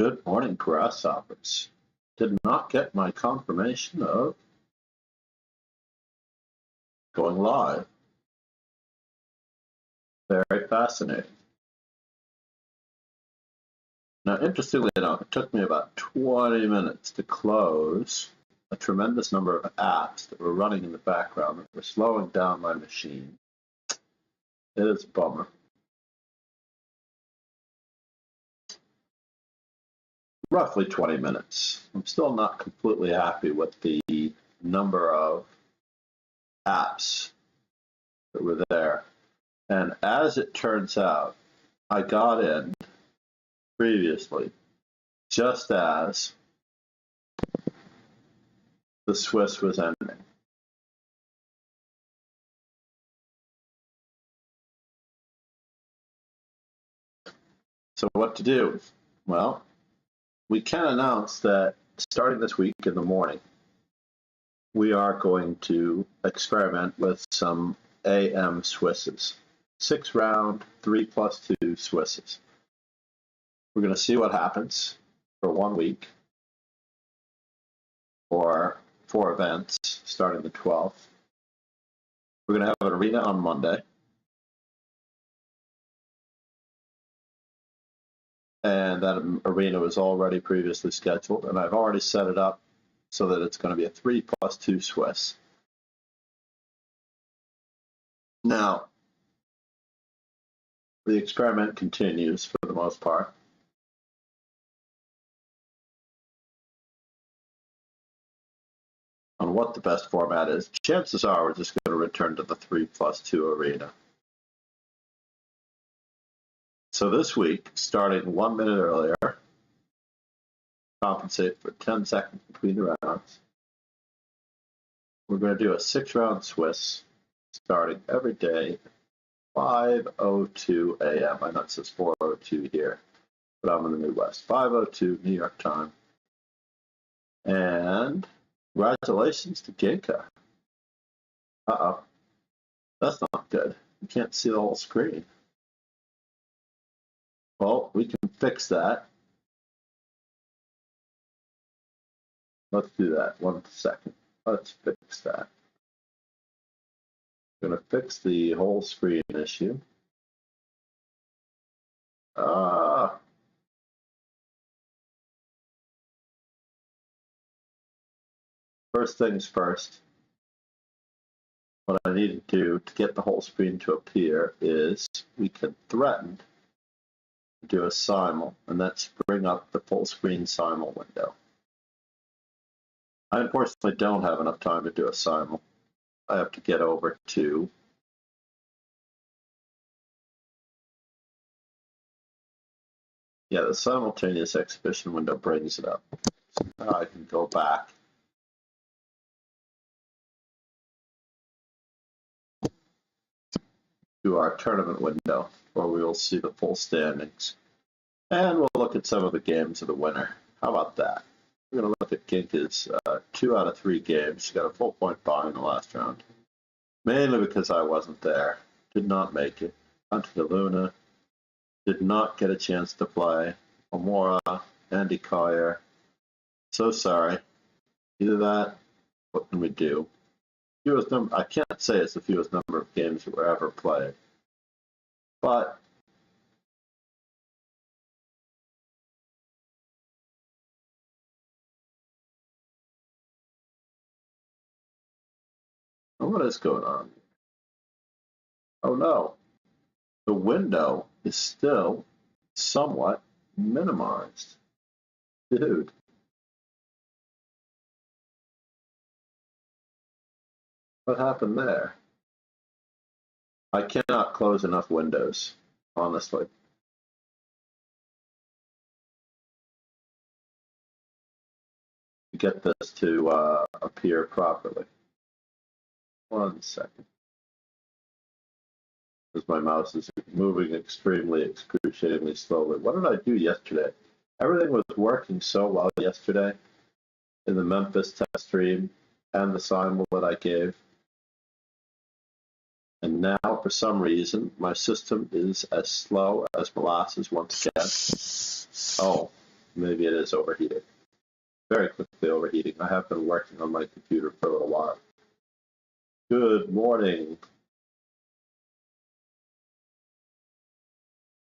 Good morning, grasshoppers. Did not get my confirmation of going live. Very fascinating. Now, interestingly enough, it took me about 20 minutes to close a tremendous number of apps that were running in the background that were slowing down my machine. It is a bummer. Roughly 20 minutes. I'm still not completely happy with the number of apps that were there. And as it turns out, I got in previously just as the Swiss was ending. So what to do? Well, we can announce that starting this week in the morning, we are going to experiment with some AM Swisses. 6-round, 3+2 Swisses. We're going to see what happens for 1 week or 4 events starting the 12th. We're going to have an arena on Monday. And that arena was already previously scheduled, and I've already set it up so that it's going to be a 3+2 Swiss. Now, the experiment continues for the most part. On what the best format is, chances are we're just going to return to the 3+2 arena. So this week, starting 1 minute earlier, compensate for 10 seconds between the rounds. We're going to do a 6-round Swiss starting every day at 5:02 a.m. I know it says 4:02 here, but I'm in the Midwest. 5:02 New York time. And congratulations to Ginka. Uh-oh. That's not good. You can't see the whole screen. Well, we can fix that. Let's do that. 1 second. Let's fix that. I'm going to fix the whole screen issue. First things first. What I need to do to get the whole screen to appear is we can threaten to do a simul, and that's bring up the full screen simul window. I unfortunately don't have enough time to do a simul. I have to get over to the simultaneous exhibition window brings it up. So now I can go back to our tournament window where we will see the full standings. And we'll look at some of the games of the winner. How about that? We're going to look at Ginka's 2 out of 3 games. She got a full point buy in the last round. Mainly because I wasn't there. Did not make it. Hunter de Luna did not get a chance to play. Omora, Andy Collier. So sorry. Either that, what can we do? Fewest number, I can't say it's the fewest number of games that were ever played. But what is going on? Oh no. The window is still somewhat minimized. Dude. What happened there? I cannot close enough windows, honestly. To get this to appear properly. 1 second. Because my mouse is moving extremely, excruciatingly slowly. What did I do yesterday? Everything was working so well yesterday in the Memphis test stream and the simul that I gave. And now, for some reason, my system is as slow as molasses once again. Oh, maybe it is overheating. Very quickly overheating. I have been working on my computer for a little while. Good morning.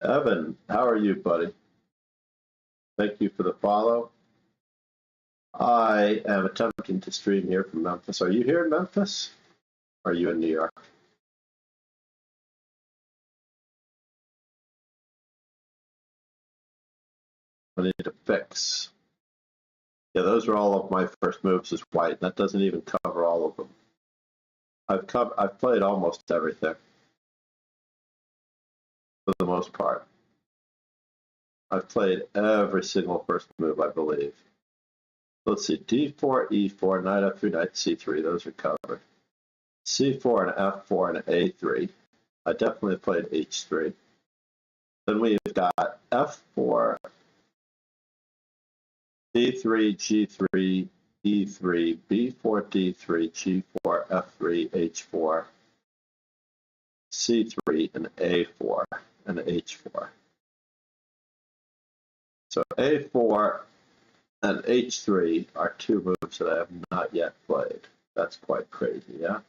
Evan, how are you, buddy? Thank you for the follow. I am attempting to stream here from Memphis. Are you here in Memphis? Or are you in New York? I need to fix. Yeah, those are all of my first moves is white. That doesn't even cover all of them. I've played almost everything for the most part. I've played every single first move, I believe. Let's see, d4, e4, knight f3, knight c3. Those are covered. c4 and f4 and a3. I definitely played h3. Then we've got f4, d3, g3, e3, b4, d3, g4, f3, h4, c3, and a4, and h4. So a4 and h3 are two moves that I have not yet played. That's quite crazy, yeah?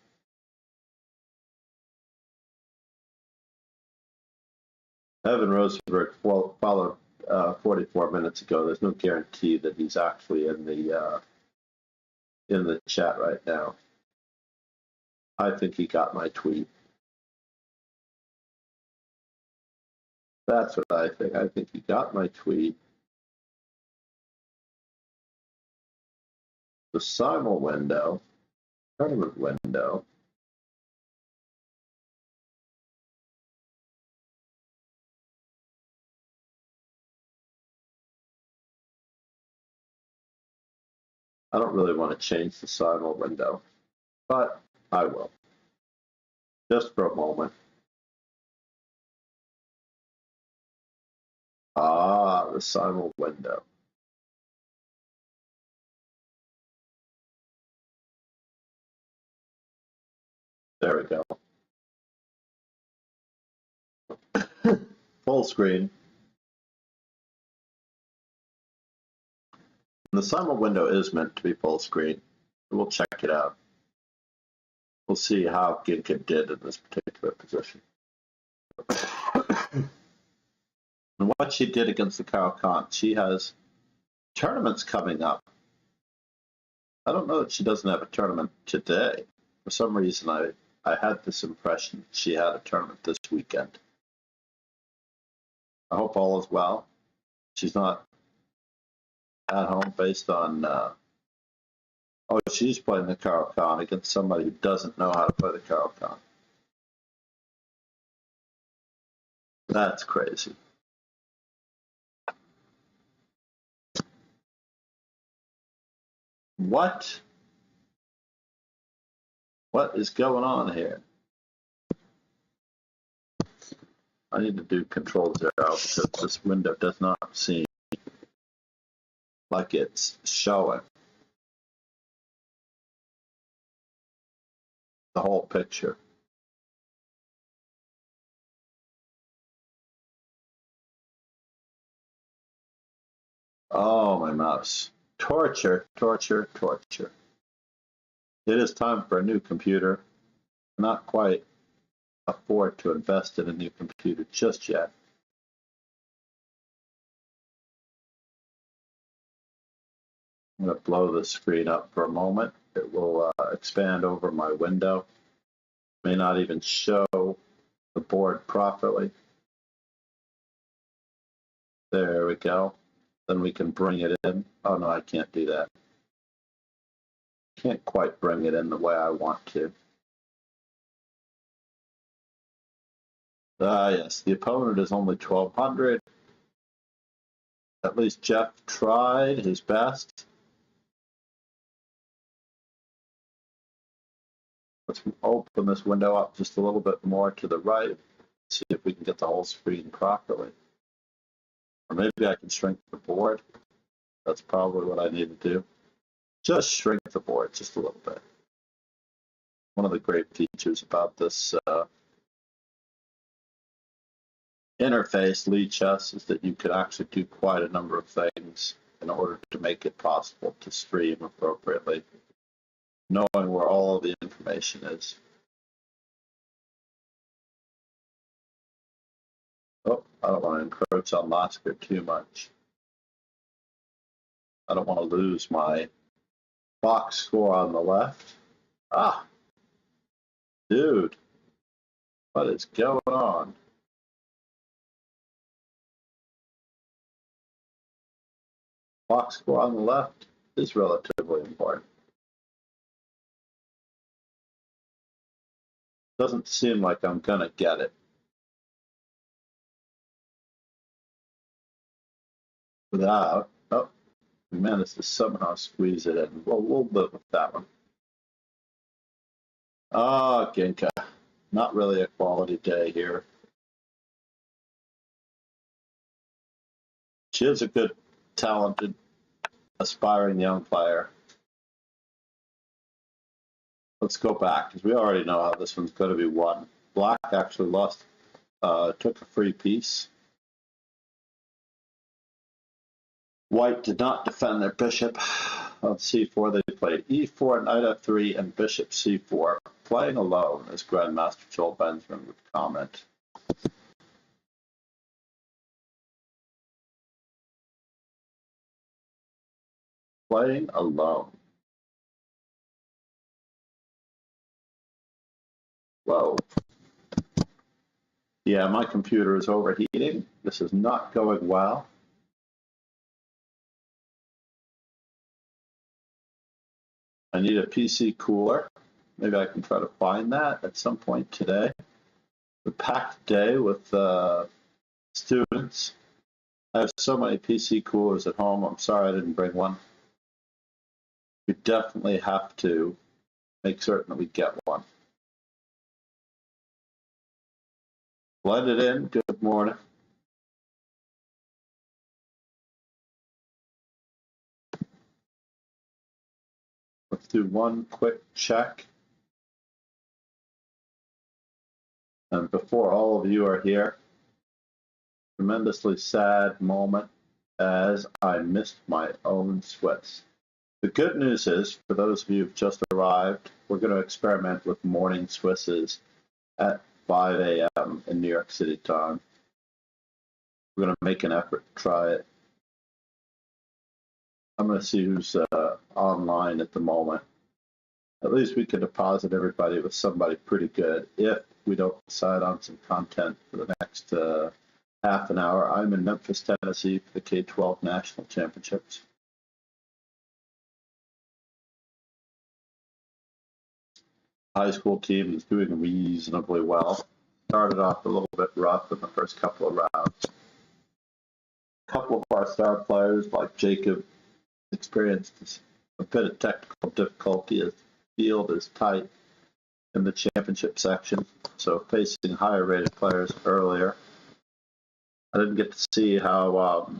Evan Rosenberg followed 44 minutes ago. There's no guarantee that he's actually in the chat right now. I think he got my tweet. That's what I think. I think he got my tweet. The simul window, tournament window. I don't really want to change the simul window, but I will. Just for a moment. Ah, the simul window. There we go. Full screen. And the simul window is meant to be full screen. We'll check it out. We'll see how Ginkin did in this particular position. And what she did against the Caro-Kann. She has tournaments coming up. I don't know that she doesn't have a tournament today. For some reason, I had this impression she had a tournament this weekend. I hope all is well. She's not at home based on... oh, she's playing the Caro-Kann against somebody who doesn't know how to play the Caro-Kann. That's crazy. What? What is going on here? I need to do Control 0 because this window does not seem like it's showing the whole picture. Oh, my mouse. Torture, torture, torture. It is time for a new computer. Not quite afford to invest in a new computer just yet. I'm going to blow the screen up for a moment. It will expand over my window. May not even show the board properly. There we go. Then we can bring it in. Oh no, I can't do that. Can't quite bring it in the way I want to. Yes, the opponent is only 1,200. At least Jeff tried his best. Let's open this window up just a little bit more to the right. See if we can get the whole screen properly. Or maybe I can shrink the board. That's probably what I need to do. Just shrink the board just a little bit. One of the great features about this interface, lead chess, is that you could actually do quite a number of things in order to make it possible to stream appropriately, knowing where all of the information is. Oh, I don't want to encroach on Lasker too much. I don't want to lose my box score on the left. Ah, dude, what is going on? Box score on the left is relatively important. Doesn't seem like I'm gonna get it. Without, oh, we managed to somehow squeeze it in. Well, we'll live with that one. Ah, Ginka, not really a quality day here. She is a good, talented, aspiring young player. Let's go back, because we already know how this one's going to be won. Black actually lost, took a free piece. White did not defend their bishop on c4. They played e4, knight f3, and bishop c4. Playing alone, as Grandmaster Joel Benjamin would comment. Playing alone. Whoa. Yeah, my computer is overheating. This is not going well. I need a PC cooler. Maybe I can try to find that at some point today. A packed day with students. I have so many PC coolers at home. I'm sorry I didn't bring one. We definitely have to make certain that we get one. Blend it in. Good morning. Let's do one quick check. And before all of you are here, tremendously sad moment as I missed my own Swiss. The good news is, for those of you who've just arrived, we're going to experiment with morning Swisses at 5 a.m. in New York City time. We're going to make an effort to try it. I'm going to see who's online at the moment. At least we can deposit everybody with somebody pretty good if we don't decide on some content for the next half an hour. I'm in Memphis, Tennessee for the K-12 National Championships. High school team is doing reasonably well. Started off a little bit rough in the first couple of rounds. A couple of our star players, like Jacob, experienced a bit of technical difficulty as the field is tight in the championship section, so facing higher rated players earlier. I didn't get to see how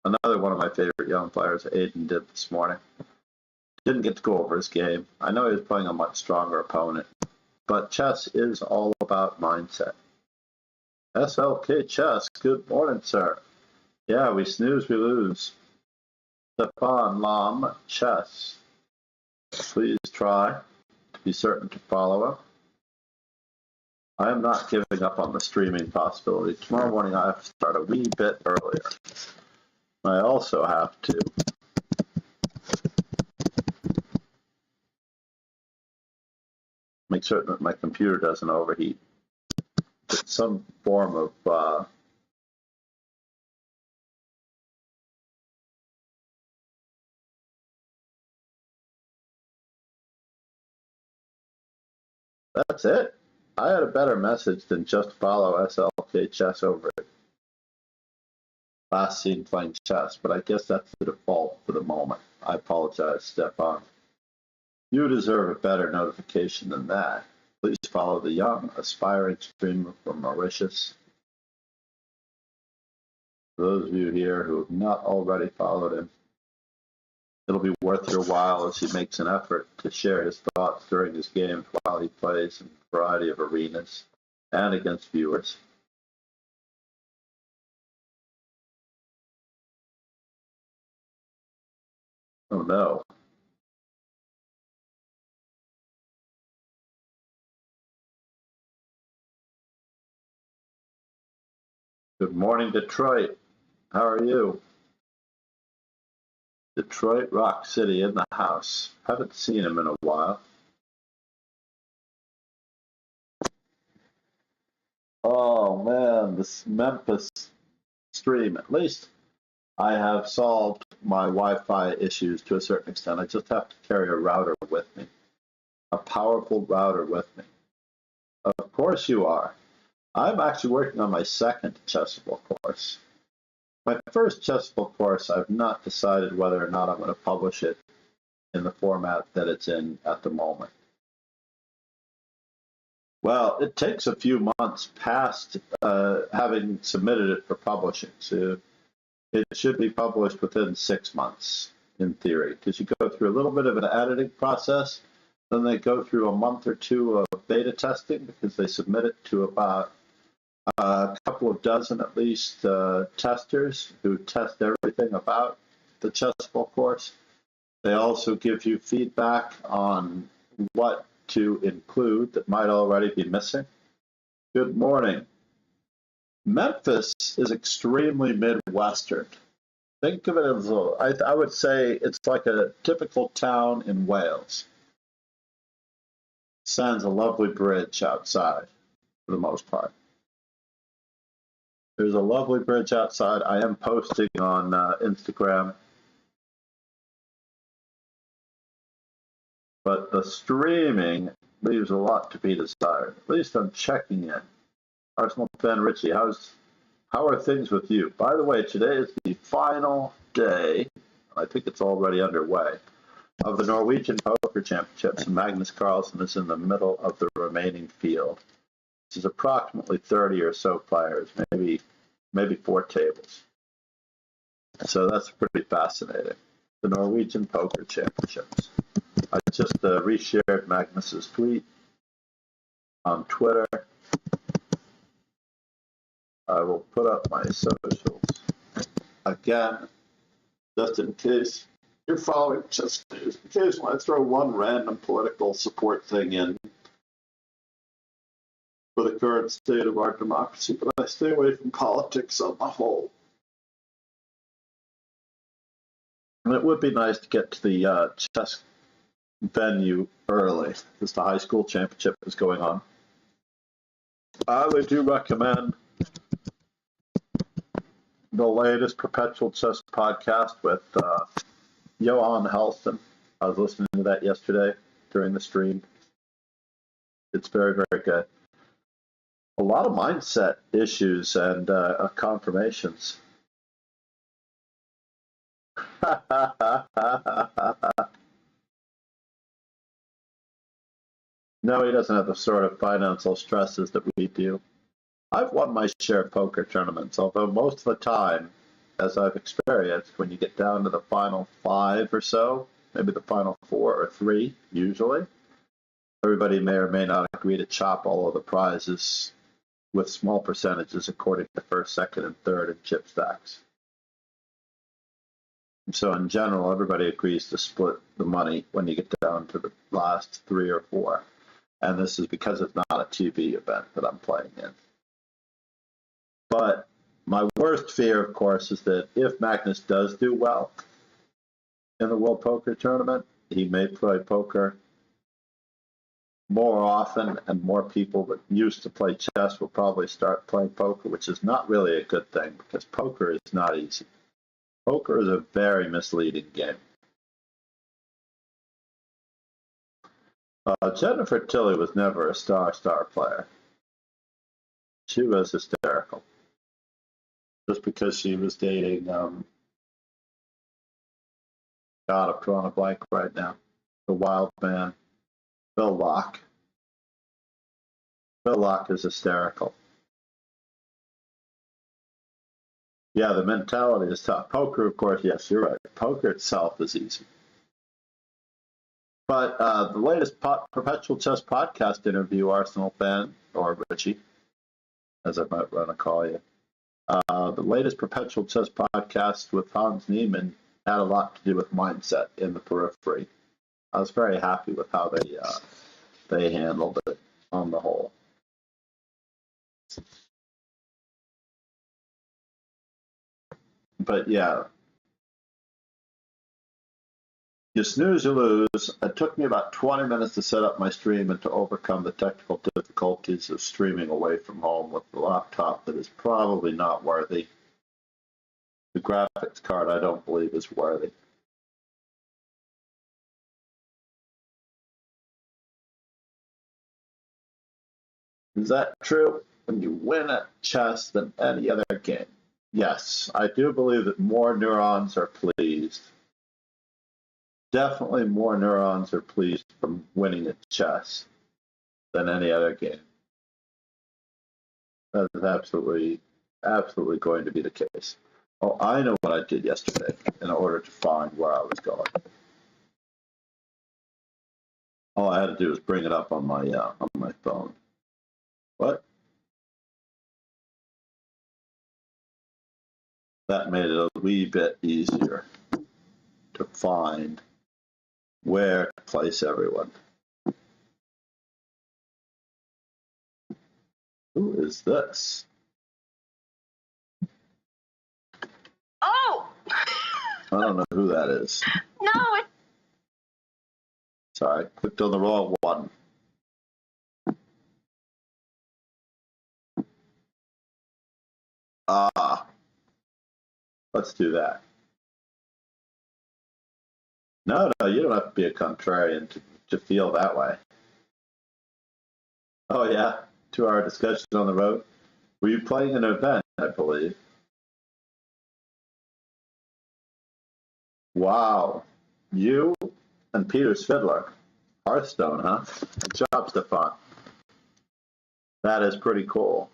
another one of my favorite young players, Aiden, did this morning. Didn't get to go over his game. I know he was playing a much stronger opponent, but chess is all about mindset. SLK Chess, good morning, sir. Yeah, we snooze, we lose. Stefan Lam Chess. Please try to be certain to follow him. I am not giving up on the streaming possibility. Tomorrow morning I have to start a wee bit earlier. I also have to make certain that my computer doesn't overheat. It's some form of that's it. I had a better message than just follow SLK Chess over it. Last seen playing chess, but I guess that's the default for the moment. I apologize, Stefan. You deserve a better notification than that. Please follow the young, aspiring streamer from Mauritius. For those of you here who have not already followed him, it'll be worth your while as he makes an effort to share his thoughts during his games while he plays in a variety of arenas. and against viewers. Oh no. Good morning, Detroit. How are you? Detroit Rock City in the house. Haven't seen him in a while. Oh man, this Memphis stream. At least I have solved my Wi-Fi issues to a certain extent. I just have to carry a router with me, a powerful router with me. Of course you are. I'm actually working on my second Chessable course. My first Chessable course, I've not decided whether or not I'm going to publish it in the format that it's in at the moment. Well, it takes a few months past having submitted it for publishing. So it should be published within 6 months, in theory, because you go through a little bit of an editing process. Then they go through a month or two of beta testing because they submit it to about a couple of dozen, at least, testers who test everything about the Chessable course. They also give you feedback on what to include that might already be missing. Good morning. Memphis is extremely Midwestern. Think of it as I would say it's like a typical town in Wales. Sans a lovely bridge outside for the most part. There's a lovely bridge outside. I am posting on Instagram. But the streaming leaves a lot to be desired. At least I'm checking in. Arsenal fan Richie, how are things with you? By the way, today is the final day, I think it's already underway, of the Norwegian Poker Championships, and Magnus Carlsen is in the middle of the remaining field. This is approximately 30 or so players, maybe 4 tables. So that's pretty fascinating. The Norwegian Poker Championships. I just reshared Magnus's tweet on Twitter. I will put up my socials again, just in case you're following Chess News. Occasionally I throw one random political support thing in for the current state of our democracy, but I stay away from politics on the whole. And it would be nice to get to the chess venue early, because the high school championship is going on. I would do recommend the latest Perpetual Chess podcast with Johan Helston. I was listening to that yesterday during the stream. It's very, very good. A lot of mindset issues and confirmations. No, he doesn't have the sort of financial stresses that we do. I've won my share of poker tournaments, although most of the time, as I've experienced, when you get down to the final 5 or so, maybe the final 4 or 3, usually, everybody may or may not agree to chop all of the prizes with small percentages according to first, second, and third in chip stacks. And so in general, everybody agrees to split the money when you get down to the last 3 or 4. And this is because it's not a TV event that I'm playing in. But my worst fear, of course, is that if Magnus does do well in the World Poker Tournament, he may play poker more often, and more people that used to play chess will probably start playing poker, which is not really a good thing, because poker is not easy. Poker is a very misleading game. Jennifer Tilly was never a star player. She was hysterical. Just because she was dating, God, I'm drawing a blank right now, the wild man, Bill Locke. Bill Locke is hysterical. Yeah, the mentality is tough. Poker, of course, yes, you're right. Poker itself is easy. But the latest Perpetual Chess podcast interview, Arsenal fan, or Richie, as I might want to call you. The latest Perpetual Chess podcast with Hans Niemann had a lot to do with mindset in the periphery. I was very happy with how they handled it on the whole. But yeah, you snooze, you lose. It took me about 20 minutes to set up my stream and to overcome the technical difficulties of streaming away from home with the laptop that is probably not worthy. The graphics card, I don't believe, is worthy. Is that true? When you win at chess than any other game? Yes, I do believe that more neurons are pleased. Definitely more neurons are pleased from winning at chess than any other game. That is absolutely going to be the case. Oh, I know what I did yesterday in order to find where I was going. All I had to do was bring it up on my phone. What? That made it a wee bit easier to find where to place everyone. Who is this? Oh! I don't know who that is. No, it's... Sorry, I clicked on the wrong one. Let's do that. No, you don't have to be a contrarian to feel that way. Oh yeah, 2-hour discussion on the road. Were you playing an event, I believe? Wow, you and Peter's Fiddler. Hearthstone, huh? Good job, Stefan. That is pretty cool.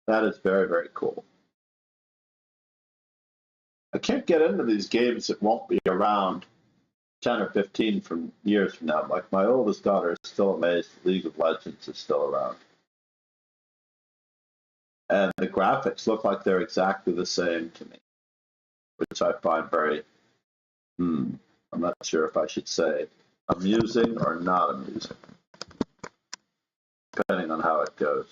That is very, very cool. I can't get into these games that won't be around 10 or 15 years from now. Like my oldest daughter is still amazed League of Legends is still around. And the graphics look like they're exactly the same to me, which I find very, I'm not sure if I should say amusing or not amusing, depending on how it goes.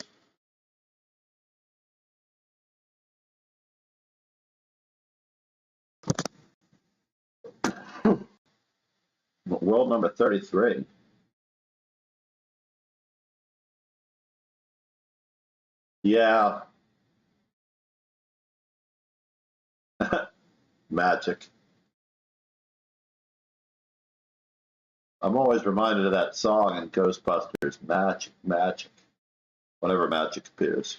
World number 33. Yeah. Magic. I'm always reminded of that song in Ghostbusters, Magic, Magic, whenever magic appears.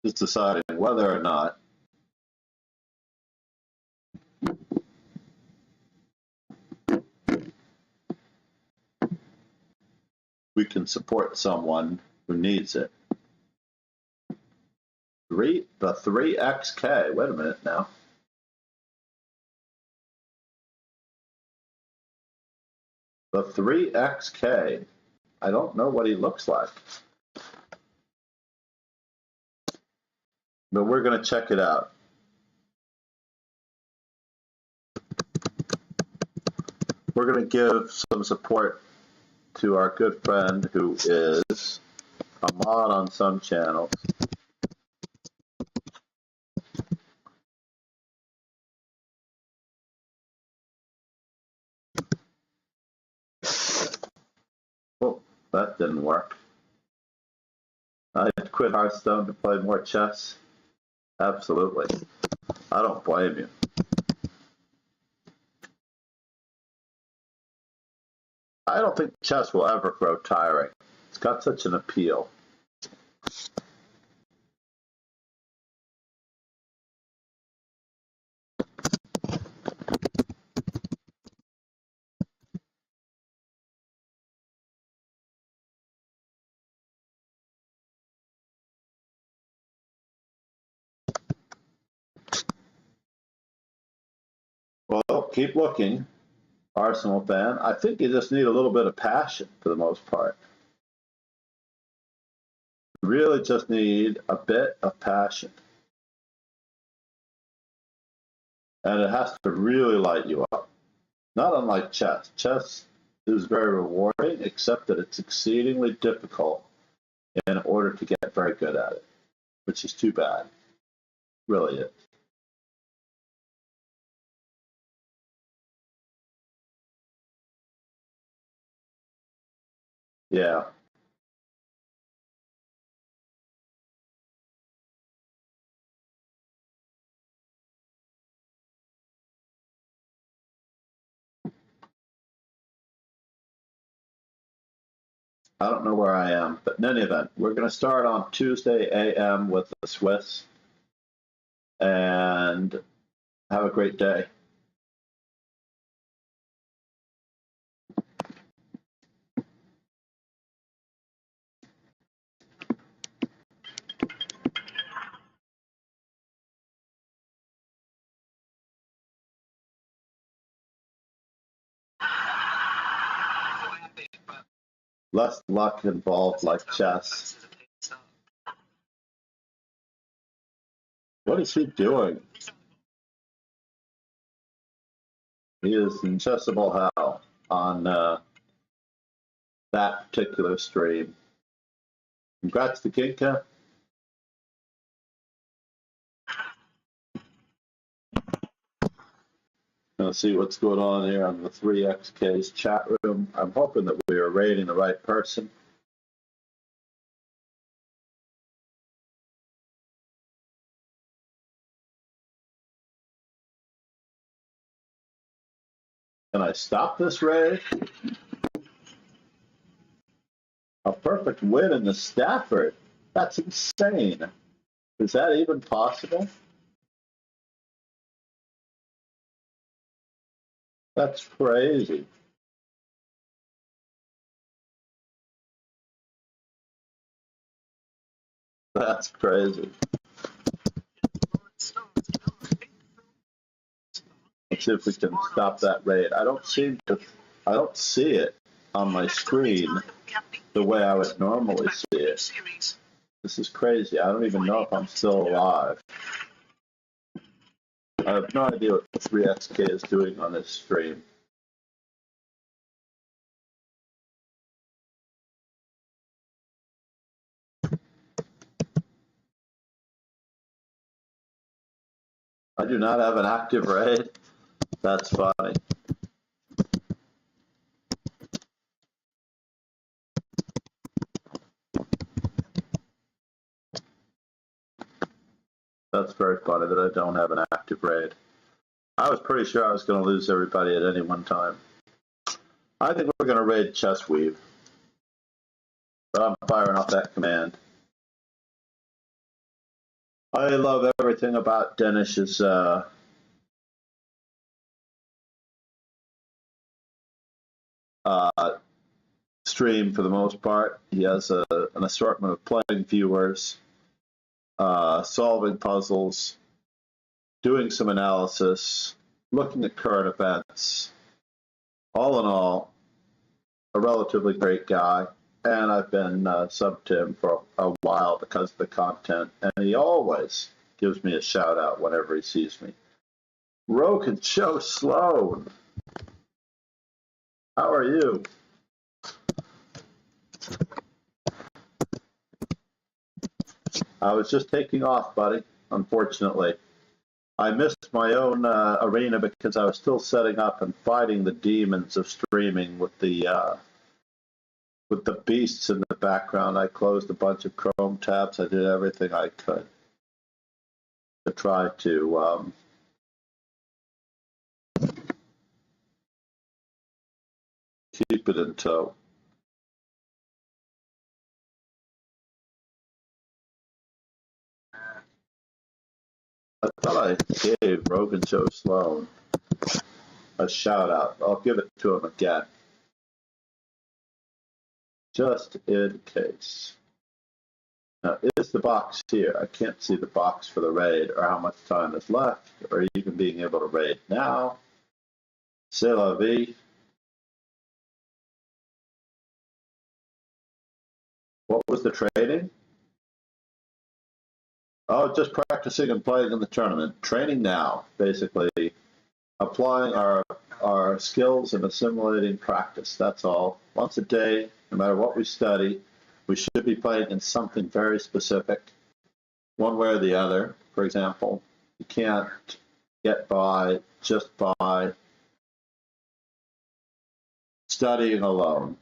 Just deciding whether or not we can support someone who needs it. The 3XK. Wait a minute now. The 3XK. I don't know what he looks like. But we're going to check it out. We're going to give some support to our good friend who is a mod on some channels. Oh, that didn't work. I quit Hearthstone to play more chess. Absolutely. I don't blame you. I don't think chess will ever grow tiring. It's got such an appeal. keep looking, Arsenal fan. I think you just need a little bit of passion for the most part. You really just need a bit of passion. And it has to really light you up. Not unlike chess. Chess is very rewarding, except that it's exceedingly difficult in order to get very good at it, which is too bad. Really is. Yeah. I don't know where I am, but in any event, we're going to start on Tuesday a.m. with the Swiss, and have a great day. Less luck involved like chess. What is he doing? He is in chessable hell on that particular stream. Congrats to Ginka. Let's see what's going on here on the 3XK's chat room. I'm hoping that we are rating the right person. Can I stop this raid? A perfect win in the Stafford. That's insane. Is that even possible? That's crazy. That's crazy. Let's see if we can stop that raid. I don't see it on my screen the way I would normally see it. This is crazy. I don't even know if I'm still alive. I have no idea what 3XK is doing on this stream. I do not have an active raid. That's funny. That's very funny that I don't have an active raid. I was pretty sure I was going to lose everybody at any one time. I think we're going to raid Chess Weave. But I'm firing off that command. I love everything about Denish's stream for the most part. He has an assortment of playing viewers, solving puzzles, doing some analysis, looking at current events. All in all, a relatively great guy. And I've been subbed to him for a while because of the content. And he always gives me a shout out whenever he sees me. Rogan Joe Sloan, how are you? I was just taking off, buddy, unfortunately. I missed my own arena because I was still setting up and fighting the demons of streaming with the beasts in the background. I closed a bunch of Chrome tabs. I did everything I could to try to keep it in tow. I thought I gave Rogan Joe Sloan a shout out. I'll give it to him again, just in case. Now, is the box here? I can't see the box for the raid or how much time is left or even being able to raid now. C'est la vie. What was the training? Oh, just practicing and playing in the tournament. Training now, basically. Applying our skills and assimilating practice. That's all. Once a day, no matter what we study, we should be playing in something very specific, one way or the other. For example, you can't get by just by studying alone.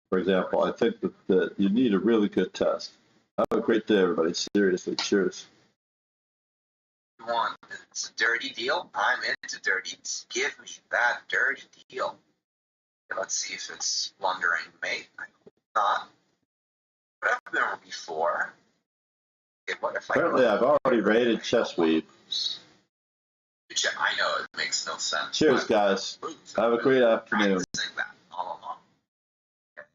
For example, I think that you need a really good test. Have a great day, everybody. Seriously, cheers. Want it's a dirty deal. I'm into dirty. Give me that dirty deal. Okay, let's see if it's blundering, mate. I hope not. But I've been before. Okay, what if Apparently, I've already rated Chess Weave. I know it makes no sense. Cheers, guys. Have a great afternoon. Practicing that all along. Okay.